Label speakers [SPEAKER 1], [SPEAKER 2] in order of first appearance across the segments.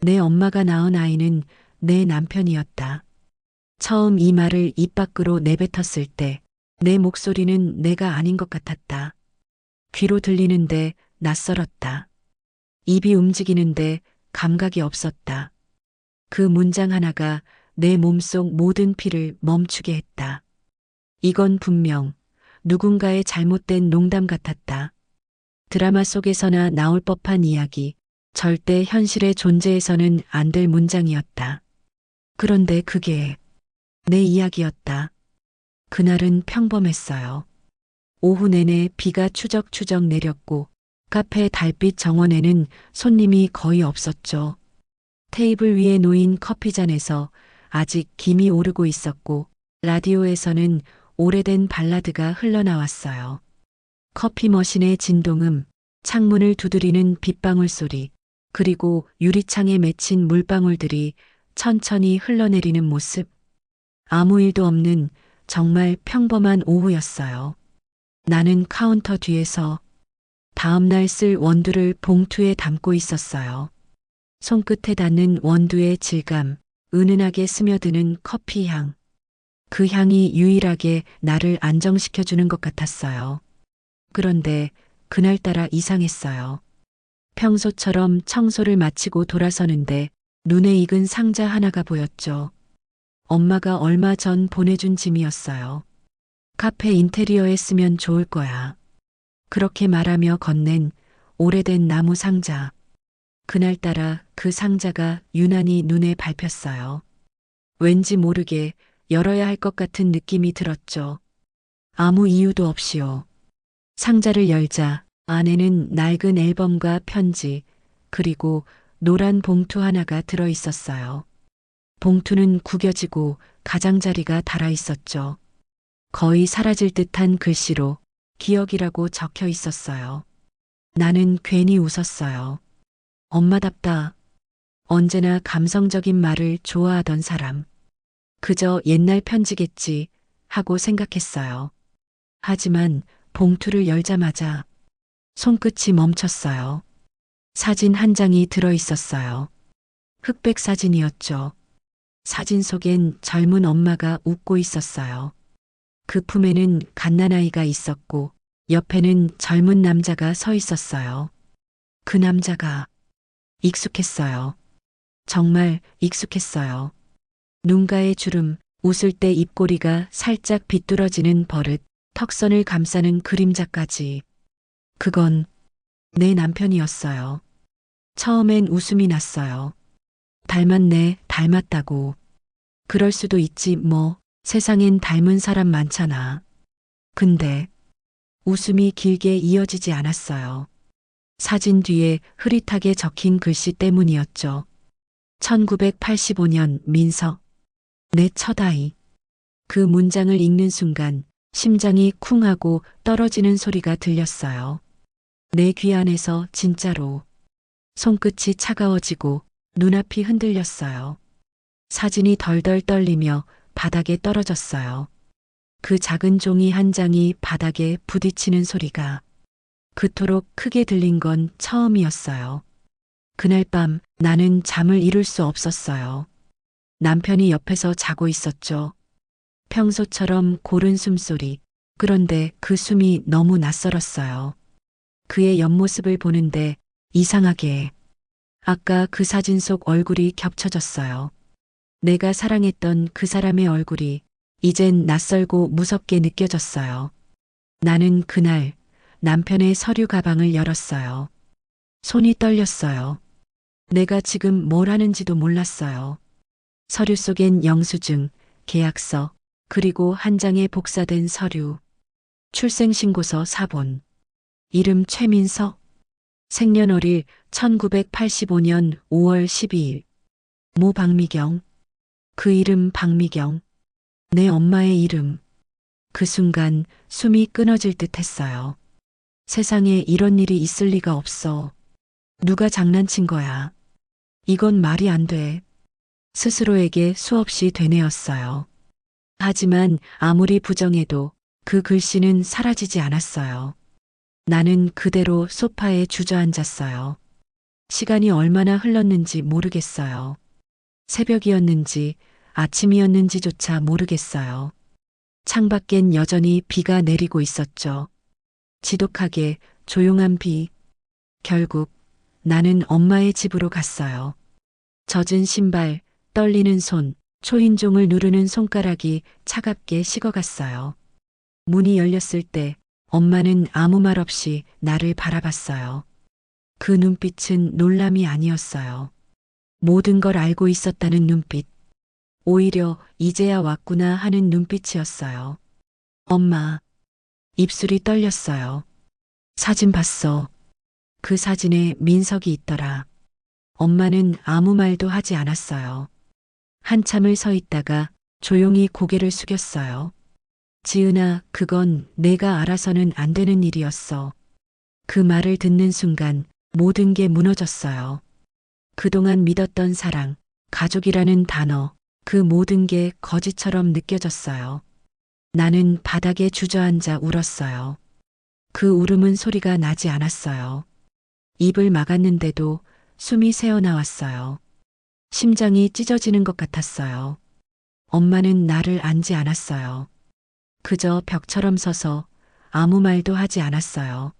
[SPEAKER 1] 내 엄마가 낳은 아이는 내 남편이었다. 처음 이 말을 입 밖으로 내뱉었을 때 내 목소리는 내가 아닌 것 같았다. 귀로 들리는데 낯설었다. 입이 움직이는데 감각이 없었다. 그 문장 하나가 내 몸속 모든 피를 멈추게 했다. 이건 분명 누군가의 잘못된 농담 같았다. 드라마 속에서나 나올 법한 이야기, 절대 현실의 존재에서는 안 될 문장이었다. 그런데 그게 내 이야기였다. 그날은 평범했어요. 오후 내내 비가 추적추적 내렸고 카페 달빛 정원에는 손님이 거의 없었죠. 테이블 위에 놓인 커피잔에서 아직 김이 오르고 있었고 라디오에서는 오래된 발라드가 흘러나왔어요. 커피 머신의 진동음, 창문을 두드리는 빗방울 소리, 그리고 유리창에 맺힌 물방울들이 천천히 흘러내리는 모습. 아무 일도 없는 정말 평범한 오후였어요. 나는 카운터 뒤에서 다음날 쓸 원두를 봉투에 담고 있었어요. 손끝에 닿는 원두의 질감, 은은하게 스며드는 커피 향. 그 향이 유일하게 나를 안정시켜주는 것 같았어요. 그런데 그날따라 이상했어요. 평소처럼 청소를 마치고 돌아서는데 눈에 익은 상자 하나가 보였죠. 엄마가 얼마 전 보내준 짐이었어요. 카페 인테리어에 쓰면 좋을 거야. 그렇게 말하며 건넨 오래된 나무 상자. 그날따라 그 상자가 유난히 눈에 밟혔어요. 왠지 모르게 열어야 할 것 같은 느낌이 들었죠. 아무 이유도 없이요. 상자를 열자 안에는 낡은 앨범과 편지, 그리고 노란 봉투 하나가 들어 있었어요. 봉투는 구겨지고 가장자리가 닳아 있었죠. 거의 사라질 듯한 글씨로 기억이라고 적혀 있었어요. 나는 괜히 웃었어요. 엄마답다. 언제나 감성적인 말을 좋아하던 사람. 그저 옛날 편지겠지 하고 생각했어요. 하지만 봉투를 열자마자 손끝이 멈췄어요. 사진 한 장이 들어 있었어요. 흑백 사진이었죠. 사진 속엔 젊은 엄마가 웃고 있었어요. 그 품에는 갓난아이가 있었고 옆에는 젊은 남자가 서 있었어요. 그 남자가 익숙했어요. 정말 익숙했어요. 눈가의 주름, 웃을 때 입꼬리가 살짝 비뚤어지는 버릇, 턱선을 감싸는 그림자까지. 그건 내 남편이었어요. 처음엔 웃음이 났어요. 닮았네, 닮았다고. 그럴 수도 있지, 뭐. 세상엔 닮은 사람 많잖아. 근데 웃음이 길게 이어지지 않았어요. 사진 뒤에 흐릿하게 적힌 글씨 때문이었죠. 1985년 민석. 내 첫 아이. 그 문장을 읽는 순간 심장이 쿵 하고 떨어지는 소리가 들렸어요. 내 귀 안에서 진짜로. 손끝이 차가워지고 눈앞이 흔들렸어요. 사진이 덜덜 떨리며 바닥에 떨어졌어요. 그 작은 종이 한 장이 바닥에 부딪히는 소리가 그토록 크게 들린 건 처음이었어요. 그날 밤 나는 잠을 이룰 수 없었어요. 남편이 옆에서 자고 있었죠. 평소처럼 고른 숨소리. 그런데 그 숨이 너무 낯설었어요. 그의 옆모습을 보는데 이상하게 아까 그 사진 속 얼굴이 겹쳐졌어요. 내가 사랑했던 그 사람의 얼굴이 이젠 낯설고 무섭게 느껴졌어요. 나는 그날 남편의 서류 가방을 열었어요. 손이 떨렸어요. 내가 지금 뭘 하는지도 몰랐어요. 서류 속엔 영수증, 계약서, 그리고 한 장의 복사된 서류, 출생신고서 사본, 이름 최민석, 생년월일 1985년 5월 12일, 모 박미경, 그 이름 박미경, 내 엄마의 이름. 그 순간 숨이 끊어질 듯 했어요. 세상에 이런 일이 있을 리가 없어. 누가 장난친 거야. 이건 말이 안 돼. 스스로에게 수없이 되뇌었어요. 하지만 아무리 부정해도 그 글씨는 사라지지 않았어요. 나는 그대로 소파에 주저앉았어요. 시간이 얼마나 흘렀는지 모르겠어요. 새벽이었는지 아침이었는지조차 모르겠어요. 창밖엔 여전히 비가 내리고 있었죠. 지독하게 조용한 비. 결국 나는 엄마의 집으로 갔어요. 젖은 신발, 떨리는 손, 초인종을 누르는 손가락이 차갑게 식어갔어요. 문이 열렸을 때 엄마는 아무 말 없이 나를 바라봤어요. 그 눈빛은 놀람이 아니었어요. 모든 걸 알고 있었다는 눈빛. 오히려 이제야 왔구나 하는 눈빛이었어요. 엄마, 입술이 떨렸어요. 사진 봤어. 그 사진에 민석이 있더라. 엄마는 아무 말도 하지 않았어요. 한참을 서 있다가 조용히 고개를 숙였어요. 지은아, 그건 내가 알아서는 안 되는 일이었어. 그 말을 듣는 순간 모든 게 무너졌어요. 그동안 믿었던 사랑, 가족이라는 단어, 그 모든 게 거짓처럼 느껴졌어요. 나는 바닥에 주저앉아 울었어요. 그 울음은 소리가 나지 않았어요. 입을 막았는데도 숨이 새어나왔어요. 심장이 찢어지는 것 같았어요. 엄마는 나를 안지 않았어요. 그저 벽처럼 서서 아무 말도 하지 않았어요.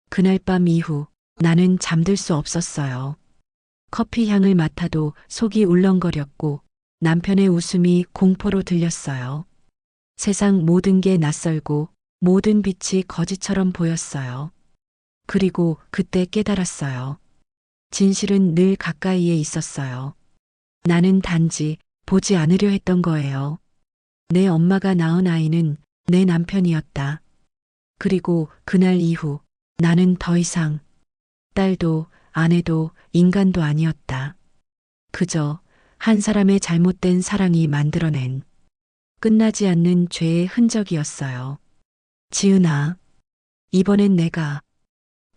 [SPEAKER 1] 그날 밤 이후 나는 잠들 수 없었어요. 커피 향을 맡아도 속이 울렁거렸고 남편의 웃음이 공포로 들렸어요. 세상 모든 게 낯설고 모든 빛이 거짓처럼 보였어요. 그리고 그때 깨달았어요. 진실은 늘 가까이에 있었어요. 나는 단지 보지 않으려 했던 거예요. 내 엄마가 낳은 아이는 내 남편이었다. 그리고 그날 이후 나는 더 이상 딸도 아내도 인간도 아니었다. 그저 한 사람의 잘못된 사랑이 만들어낸 끝나지 않는 죄의 흔적이었어요. 지은아, 이번엔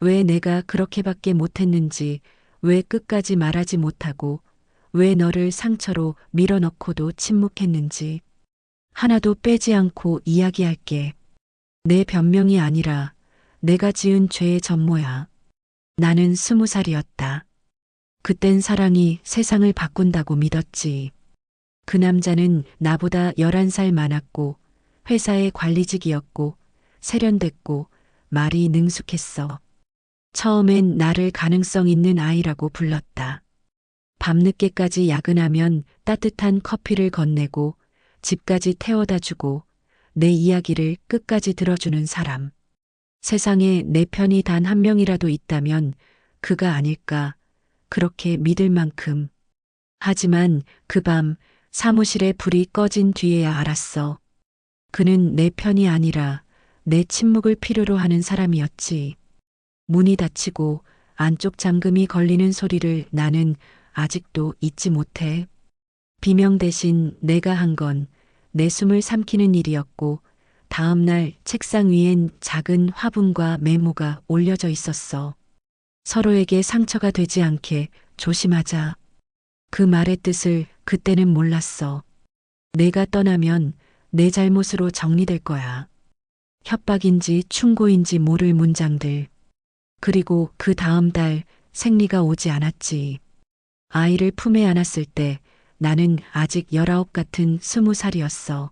[SPEAKER 1] 왜 내가 그렇게밖에 못했는지, 왜 끝까지 말하지 못하고, 왜 너를 상처로 밀어넣고도 침묵했는지, 하나도 빼지 않고 이야기할게. 내 변명이 아니라 내가 지은 죄의 전모야. 나는 20살이었다. 그땐 사랑이 세상을 바꾼다고 믿었지. 그 남자는 나보다 11살 많았고, 회사의 관리직이었고, 세련됐고, 말이 능숙했어. 처음엔 나를 가능성 있는 아이라고 불렀다. 밤늦게까지 야근하면 따뜻한 커피를 건네고 집까지 태워다 주고 내 이야기를 끝까지 들어주는 사람. 세상에 내 편이 단 한 명이라도 있다면 그가 아닐까 그렇게 믿을 만큼. 하지만 그 밤 사무실에 불이 꺼진 뒤에야 알았어. 그는 내 편이 아니라 내 침묵을 필요로 하는 사람이었지. 문이 닫히고 안쪽 잠금이 걸리는 소리를 나는 아직도 잊지 못해. 비명 대신 내가 한 건 내 숨을 삼키는 일이었고 다음 날 책상 위엔 작은 화분과 메모가 올려져 있었어. 서로에게 상처가 되지 않게 조심하자. 그 말의 뜻을 그때는 몰랐어. 내가 떠나면 내 잘못으로 정리될 거야. 협박인지 충고인지 모를 문장들. 그리고 그 다음 달 생리가 오지 않았지. 아이를 품에 안았을 때 나는 아직 19 같은 20살이었어.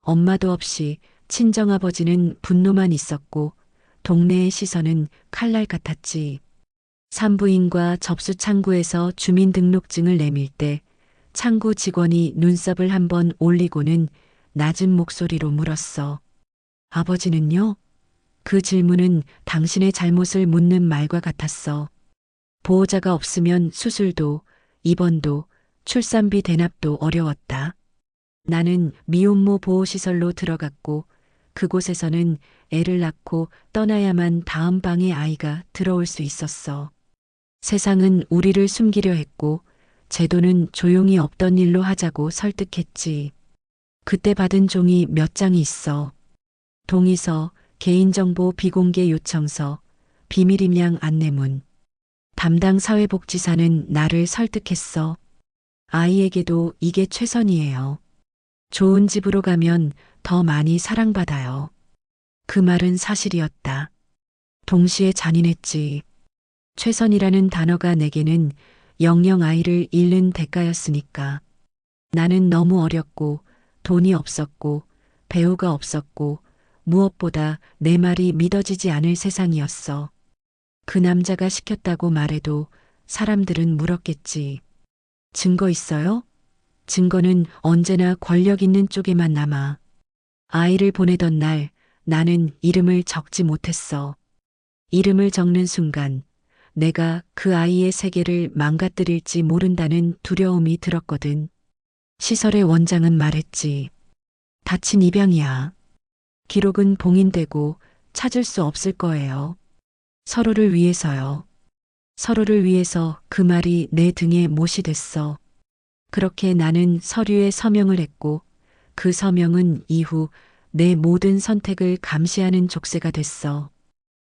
[SPEAKER 1] 엄마도 없이 친정아버지는 분노만 있었고 동네의 시선은 칼날 같았지. 산부인과 접수 창구에서 주민등록증을 내밀 때 창구 직원이 눈썹을 한번 올리고는 낮은 목소리로 물었어. 아버지는요? 그 질문은 당신의 잘못을 묻는 말과 같았어. 보호자가 없으면 수술도, 입원도, 출산비 대납도 어려웠다. 나는 미혼모 보호시설로 들어갔고 그곳에서는 애를 낳고 떠나야만 다음 방에 아이가 들어올 수 있었어. 세상은 우리를 숨기려 했고 제도는 조용히 없던 일로 하자고 설득했지. 그때 받은 종이 몇 장이 있어. 동의서, 개인정보 비공개 요청서, 비밀임양 안내문. 담당 사회복지사는 나를 설득했어. 아이에게도 이게 최선이에요. 좋은 집으로 가면 더 많이 사랑받아요. 그 말은 사실이었다. 동시에 잔인했지. 최선이라는 단어가 내게는 영영 아이를 잃는 대가였으니까. 나는 너무 어렸고 돈이 없었고 배우가 없었고 무엇보다 내 말이 믿어지지 않을 세상이었어. 그 남자가 시켰다고 말해도 사람들은 물었겠지. 증거 있어요? 증거는 언제나 권력 있는 쪽에만 남아. 아이를 보내던 날 나는 이름을 적지 못했어. 이름을 적는 순간 내가 그 아이의 세계를 망가뜨릴지 모른다는 두려움이 들었거든. 시설의 원장은 말했지. 다친 입양이야. 기록은 봉인되고 찾을 수 없을 거예요. 서로를 위해서요. 서로를 위해서 그 말이 내 등에 못이 됐어. 그렇게 나는 서류에 서명을 했고 그 서명은 이후 내 모든 선택을 감시하는 족쇄가 됐어.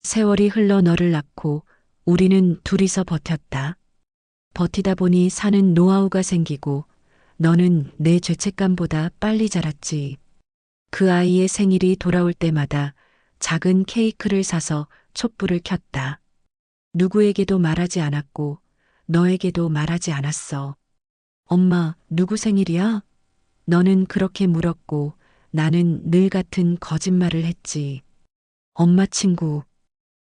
[SPEAKER 1] 세월이 흘러 너를 낳고 우리는 둘이서 버텼다. 버티다 보니 사는 노하우가 생기고 너는 내 죄책감보다 빨리 자랐지. 그 아이의 생일이 돌아올 때마다 작은 케이크를 사서 촛불을 켰다. 누구에게도 말하지 않았고 너에게도 말하지 않았어. 엄마, 누구 생일이야? 너는 그렇게 물었고 나는 늘 같은 거짓말을 했지. 엄마 친구.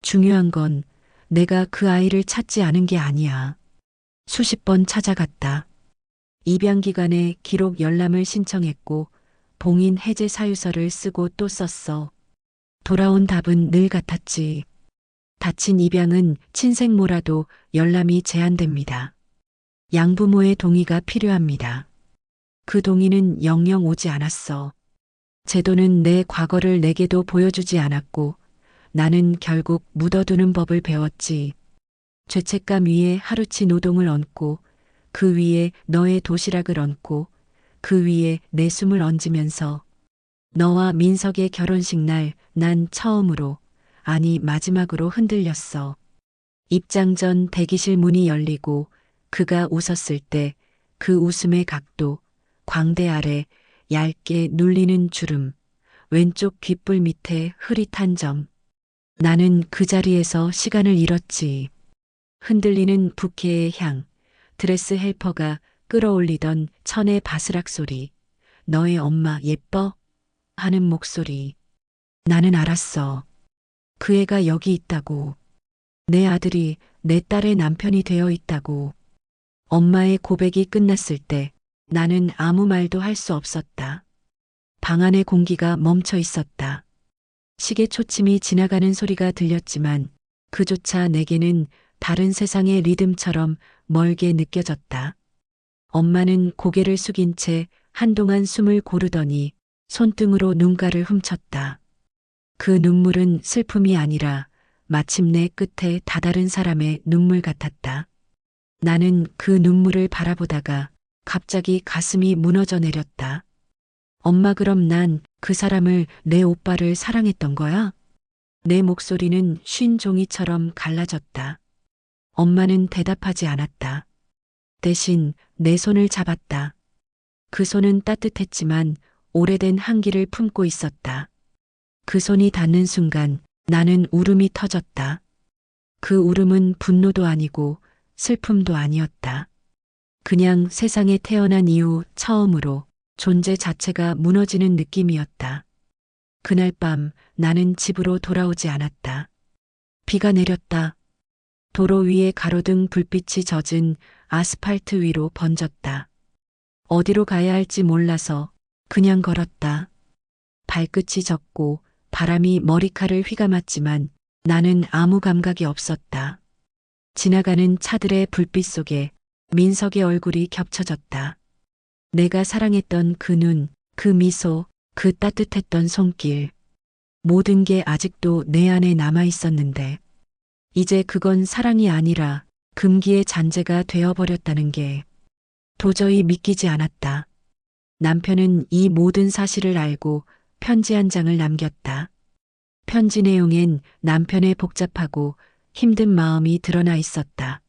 [SPEAKER 1] 중요한 건 내가 그 아이를 찾지 않은 게 아니야. 수십 번 찾아갔다. 입양 기간에 기록 열람을 신청했고 봉인 해제 사유서를 쓰고 또 썼어. 돌아온 답은 늘 같았지. 다친 입양은 친생모라도 열람이 제한됩니다. 양부모의 동의가 필요합니다. 그 동의는 영영 오지 않았어. 제도는 내 과거를 내게도 보여주지 않았고 나는 결국 묻어두는 법을 배웠지. 죄책감 위에 하루치 노동을 얹고 그 위에 너의 도시락을 얹고 그 위에 내 숨을 얹으면서 너와 민석의 결혼식 날 난 처음으로 아니 마지막으로 흔들렸어. 입장 전 대기실 문이 열리고 그가 웃었을 때 그 웃음의 각도, 광대 아래 얇게 눌리는 주름, 왼쪽 귓불 밑에 흐릿한 점. 나는 그 자리에서 시간을 잃었지. 흔들리는 부케의 향, 드레스 헬퍼가 끌어올리던 천의 바스락 소리, 너의 엄마 예뻐? 하는 목소리. 나는 알았어. 그 애가 여기 있다고. 내 아들이 내 딸의 남편이 되어 있다고. 엄마의 고백이 끝났을 때 나는 아무 말도 할 수 없었다. 방 안의 공기가 멈춰 있었다. 시계 초침이 지나가는 소리가 들렸지만 그조차 내게는 다른 세상의 리듬처럼 멀게 느껴졌다. 엄마는 고개를 숙인 채 한동안 숨을 고르더니 손등으로 눈가를 훔쳤다. 그 눈물은 슬픔이 아니라 마침내 끝에 다다른 사람의 눈물 같았다. 나는 그 눈물을 바라보다가 갑자기 가슴이 무너져 내렸다. 엄마, 그럼 난 그 사람을, 내 오빠를 사랑했던 거야? 내 목소리는 쉰 종이처럼 갈라졌다. 엄마는 대답하지 않았다. 대신 내 손을 잡았다. 그 손은 따뜻했지만 오래된 한기를 품고 있었다. 그 손이 닿는 순간 나는 울음이 터졌다. 그 울음은 분노도 아니고 슬픔도 아니었다. 그냥 세상에 태어난 이후 처음으로 존재 자체가 무너지는 느낌이었다. 그날 밤 나는 집으로 돌아오지 않았다. 비가 내렸다. 도로 위에 가로등 불빛이 젖은 아스팔트 위로 번졌다. 어디로 가야 할지 몰라서 그냥 걸었다. 발끝이 젖고 바람이 머리카락을 휘감았지만 나는 아무 감각이 없었다. 지나가는 차들의 불빛 속에 민석의 얼굴이 겹쳐졌다. 내가 사랑했던 그 눈, 그 미소, 그 따뜻했던 손길. 모든 게 아직도 내 안에 남아 있었는데 이제 그건 사랑이 아니라 금기의 잔재가 되어버렸다는 게 도저히 믿기지 않았다. 남편은 이 모든 사실을 알고 편지 한 장을 남겼다. 편지 내용엔 남편의 복잡하고 힘든 마음이 드러나 있었다.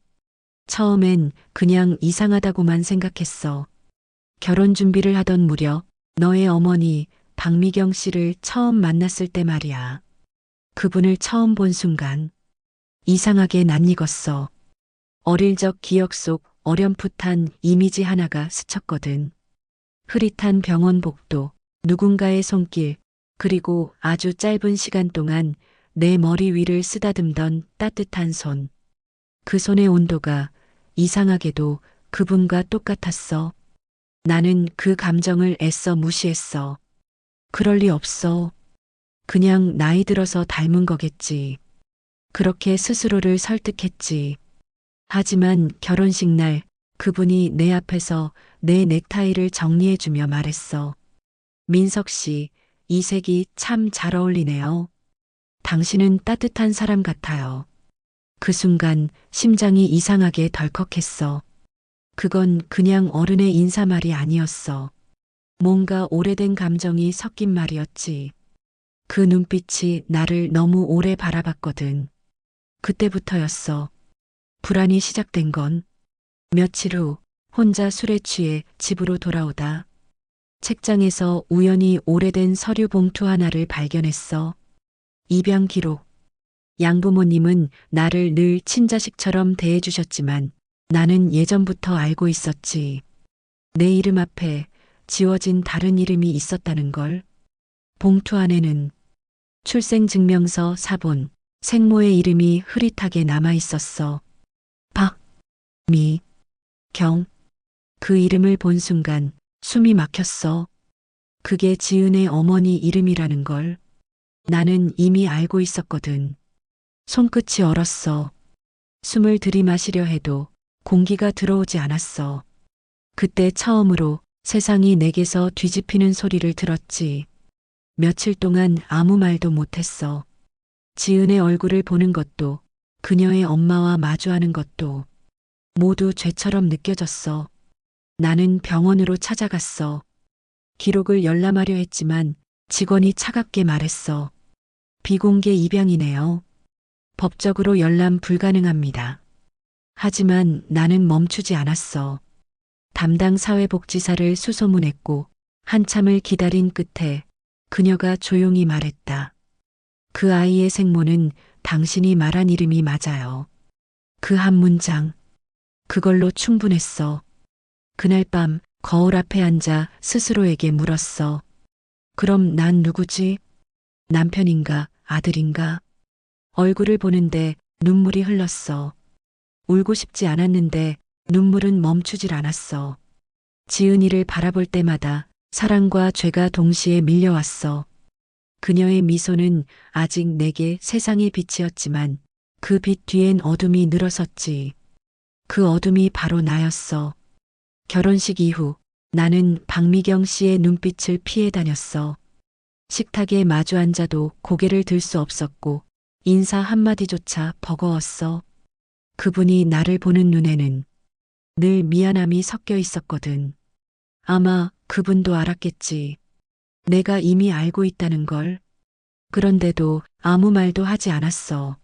[SPEAKER 1] 처음엔 그냥 이상하다고만 생각했어. 결혼 준비를 하던 무렵 너의 어머니 박미경 씨를 처음 만났을 때 말이야. 그분을 처음 본 순간 이상하게 낯익었어. 어릴 적 기억 속 어렴풋한 이미지 하나가 스쳤거든. 흐릿한 병원 복도, 누군가의 손길, 그리고 아주 짧은 시간 동안 내 머리 위를 쓰다듬던 따뜻한 손. 그 손의 온도가 이상하게도 그분과 똑같았어. 나는 그 감정을 애써 무시했어. 그럴 리 없어. 그냥 나이 들어서 닮은 거겠지. 그렇게 스스로를 설득했지. 하지만 결혼식 날 그분이 내 앞에서 내 넥타이를 정리해주며 말했어. 민석 씨, 이 색이 참 잘 어울리네요. 당신은 따뜻한 사람 같아요. 그 순간 심장이 이상하게 덜컥했어. 그건 그냥 어른의 인사말이 아니었어. 뭔가 오래된 감정이 섞인 말이었지. 그 눈빛이 나를 너무 오래 바라봤거든. 그때부터였어. 불안이 시작된 건. 며칠 후 혼자 술에 취해 집으로 돌아오다 책장에서 우연히 오래된 서류 봉투 하나를 발견했어. 입양 기록. 양부모님은 나를 늘 친자식처럼 대해주셨지만 나는 예전부터 알고 있었지. 내 이름 앞에 지워진 다른 이름이 있었다는 걸. 봉투 안에는 출생증명서 사본, 생모의 이름이 흐릿하게 남아 있었어. 경. 그 이름을 본 순간 숨이 막혔어. 그게 지은의 어머니 이름이라는 걸. 나는 이미 알고 있었거든. 손끝이 얼었어. 숨을 들이마시려 해도 공기가 들어오지 않았어. 그때 처음으로 세상이 내게서 뒤집히는 소리를 들었지. 며칠 동안 아무 말도 못했어. 지은의 얼굴을 보는 것도, 그녀의 엄마와 마주하는 것도 모두 죄처럼 느껴졌어. 나는 병원으로 찾아갔어. 기록을 열람하려 했지만 직원이 차갑게 말했어. 비공개 입양이네요. 법적으로 열람 불가능합니다. 하지만 나는 멈추지 않았어. 담당 사회복지사를 수소문했고 한참을 기다린 끝에 그녀가 조용히 말했다. 그 아이의 생모는 당신이 말한 이름이 맞아요. 그 한 문장. 그걸로 충분했어. 그날 밤 거울 앞에 앉아 스스로에게 물었어. 그럼 난 누구지? 남편인가, 아들인가? 얼굴을 보는데 눈물이 흘렀어. 울고 싶지 않았는데 눈물은 멈추질 않았어. 지은이를 바라볼 때마다 사랑과 죄가 동시에 밀려왔어. 그녀의 미소는 아직 내게 세상의 빛이었지만 그 빛 뒤엔 어둠이 늘어섰지. 그 어둠이 바로 나였어. 결혼식 이후 나는 박미경 씨의 눈빛을 피해 다녔어. 식탁에 마주 앉아도 고개를 들 수 없었고 인사 한마디조차 버거웠어. 그분이 나를 보는 눈에는 늘 미안함이 섞여 있었거든. 아마 그분도 알았겠지. 내가 이미 알고 있다는 걸. 그런데도 아무 말도 하지 않았어.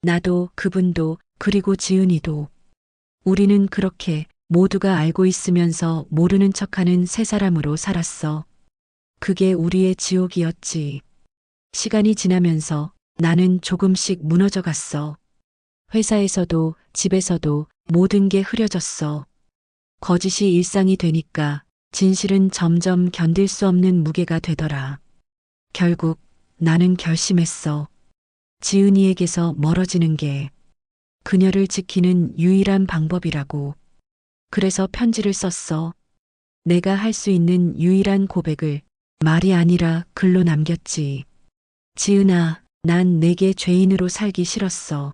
[SPEAKER 1] 나도 그분도 그리고 지은이도. 우리는 그렇게 모두가 알고 있으면서 모르는 척하는 세 사람으로 살았어. 그게 우리의 지옥이었지. 시간이 지나면서 나는 조금씩 무너져 갔어. 회사에서도 집에서도 모든 게 흐려졌어. 거짓이 일상이 되니까 진실은 점점 견딜 수 없는 무게가 되더라. 결국 나는 결심했어. 지은이에게서 멀어지는 게 그녀를 지키는 유일한 방법이라고. 그래서 편지를 썼어. 내가 할 수 있는 유일한 고백을 말이 아니라 글로 남겼지. 지은아, 난 내게 죄인으로 살기 싫었어.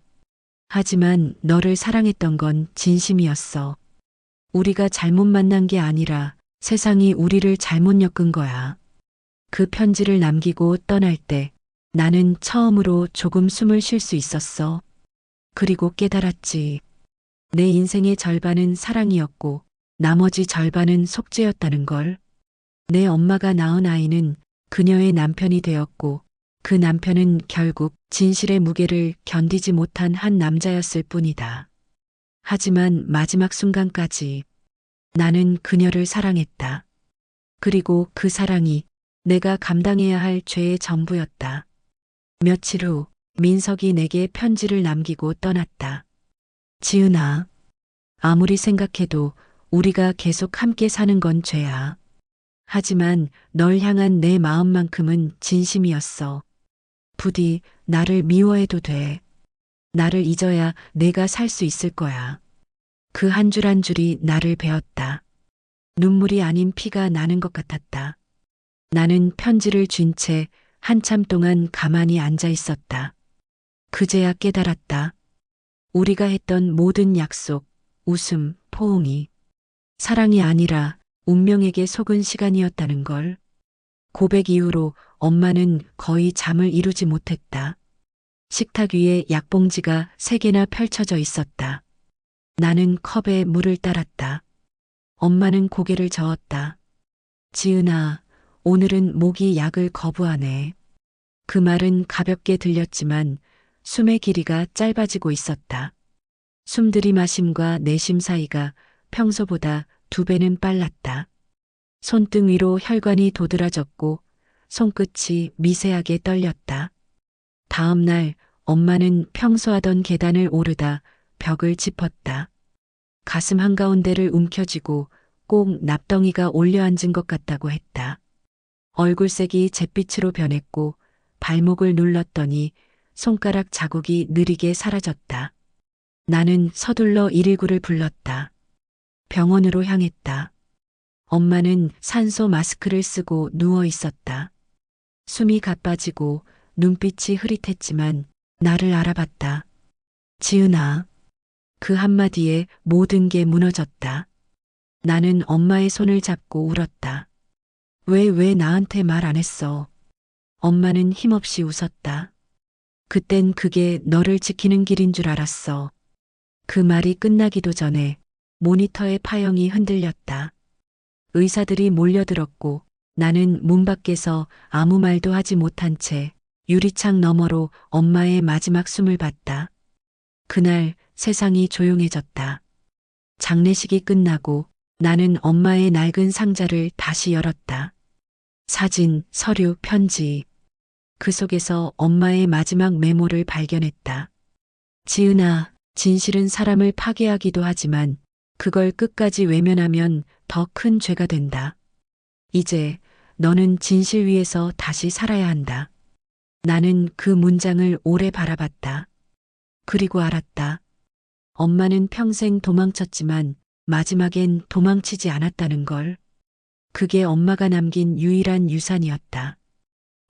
[SPEAKER 1] 하지만 너를 사랑했던 건 진심이었어. 우리가 잘못 만난 게 아니라 세상이 우리를 잘못 엮은 거야. 그 편지를 남기고 떠날 때 나는 처음으로 조금 숨을 쉴 수 있었어. 그리고 깨달았지. 내 인생의 절반은 사랑이었고 나머지 절반은 속죄였다는 걸. 내 엄마가 낳은 아이는 그녀의 남편이 되었고 그 남편은 결국 진실의 무게를 견디지 못한 한 남자였을 뿐이다. 하지만 마지막 순간까지 나는 그녀를 사랑했다. 그리고 그 사랑이 내가 감당해야 할 죄의 전부였다. 며칠 후 민석이 내게 편지를 남기고 떠났다. 지은아, 아무리 생각해도 우리가 계속 함께 사는 건 죄야. 하지만 널 향한 내 마음만큼은 진심이었어. 부디 나를 미워해도 돼. 나를 잊어야 내가 살 수 있을 거야. 그 한 줄 한 줄이 나를 베었다. 눈물이 아닌 피가 나는 것 같았다. 나는 편지를 쥔 채 한참 동안 가만히 앉아 있었다. 그제야 깨달았다. 우리가 했던 모든 약속, 웃음, 포옹이 사랑이 아니라 운명에게 속은 시간이었다는 걸. 고백 이후로 엄마는 거의 잠을 이루지 못했다. 식탁 위에 약봉지가 3개나 펼쳐져 있었다. 나는 컵에 물을 따랐다. 엄마는 고개를 저었다. 지은아, 오늘은 목이 약을 거부하네. 그 말은 가볍게 들렸지만 숨의 길이가 짧아지고 있었다. 숨 들이마심과 내쉼 사이가 평소보다 2배는 빨랐다. 손등 위로 혈관이 도드라졌고 손끝이 미세하게 떨렸다. 다음 날 엄마는 평소 하던 계단을 오르다 벽을 짚었다. 가슴 한가운데를 움켜쥐고 꼭 납덩이가 올려앉은 것 같다고 했다. 얼굴색이 잿빛으로 변했고 발목을 눌렀더니 손가락 자국이 느리게 사라졌다. 나는 서둘러 119를 불렀다. 병원으로 향했다. 엄마는 산소 마스크를 쓰고 누워 있었다. 숨이 가빠지고 눈빛이 흐릿했지만 나를 알아봤다. 지은아. 그 한마디에 모든 게 무너졌다. 나는 엄마의 손을 잡고 울었다. 왜 나한테 말 안 했어? 엄마는 힘없이 웃었다. 그땐 그게 너를 지키는 길인 줄 알았어. 그 말이 끝나기도 전에 모니터의 파형이 흔들렸다. 의사들이 몰려들었고 나는 문 밖에서 아무 말도 하지 못한 채 유리창 너머로 엄마의 마지막 숨을 봤다. 그날 세상이 조용해졌다. 장례식이 끝나고 나는 엄마의 낡은 상자를 다시 열었다. 사진, 서류, 편지. 그 속에서 엄마의 마지막 메모를 발견했다. 지은아, 진실은 사람을 파괴하기도 하지만 그걸 끝까지 외면하면 더 큰 죄가 된다. 이제 너는 진실 위에서 다시 살아야 한다. 나는 그 문장을 오래 바라봤다. 그리고 알았다. 엄마는 평생 도망쳤지만 마지막엔 도망치지 않았다는 걸. 그게 엄마가 남긴 유일한 유산이었다.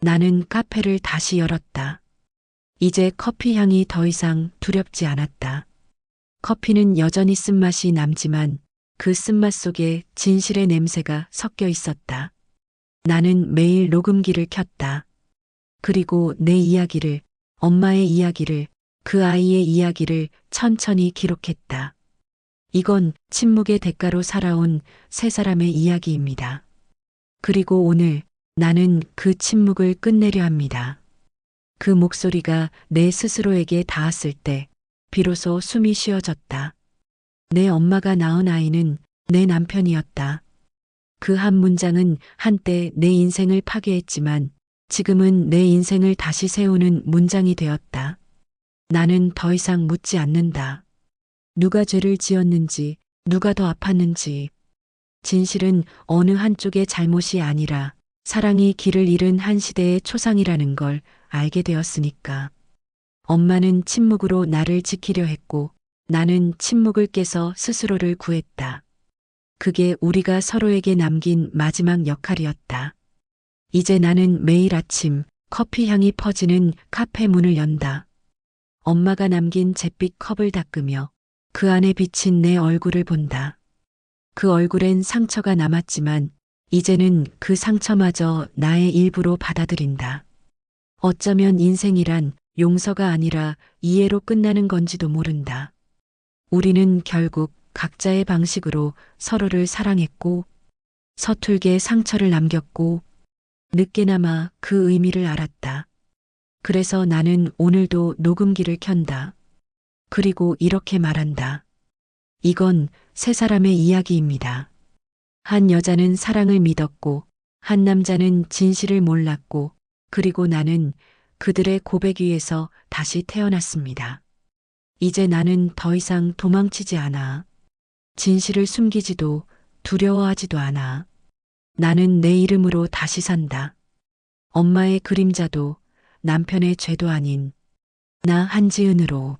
[SPEAKER 1] 나는 카페를 다시 열었다. 이제 커피 향이 더 이상 두렵지 않았다. 커피는 여전히 쓴맛이 남지만 그 쓴맛 속에 진실의 냄새가 섞여 있었다. 나는 매일 녹음기를 켰다. 그리고 내 이야기를, 엄마의 이야기를, 그 아이의 이야기를 천천히 기록했다. 이건 침묵의 대가로 살아온 3사람의 이야기입니다. 그리고 오늘 나는 그 침묵을 끝내려 합니다. 그 목소리가 내 스스로에게 닿았을 때 비로소 숨이 쉬어졌다. 내 엄마가 낳은 아이는 내 남편이었다. 그 한 문장은 한때 내 인생을 파괴했지만 지금은 내 인생을 다시 세우는 문장이 되었다. 나는 더 이상 묻지 않는다. 누가 죄를 지었는지, 누가 더 아팠는지. 진실은 어느 한쪽의 잘못이 아니라 사랑이 길을 잃은 한 시대의 초상이라는 걸 알게 되었으니까. 엄마는 침묵으로 나를 지키려 했고 나는 침묵을 깨서 스스로를 구했다. 그게 우리가 서로에게 남긴 마지막 역할이었다. 이제 나는 매일 아침 커피 향이 퍼지는 카페 문을 연다. 엄마가 남긴 잿빛 컵을 닦으며 그 안에 비친 내 얼굴을 본다. 그 얼굴엔 상처가 남았지만 이제는 그 상처마저 나의 일부로 받아들인다. 어쩌면 인생이란 용서가 아니라 이해로 끝나는 건지도 모른다. 우리는 결국 각자의 방식으로 서로를 사랑했고 서툴게 상처를 남겼고 늦게나마 그 의미를 알았다. 그래서 나는 오늘도 녹음기를 켠다. 그리고 이렇게 말한다. 이건 3사람의 이야기입니다. 한 여자는 사랑을 믿었고 한 남자는 진실을 몰랐고 그리고 나는 그들의 고백 위에서 다시 태어났습니다. 이제 나는 더 이상 도망치지 않아. 진실을 숨기지도 두려워하지도 않아. 나는 내 이름으로 다시 산다. 엄마의 그림자도 남편의 죄도 아닌 나 한지은으로.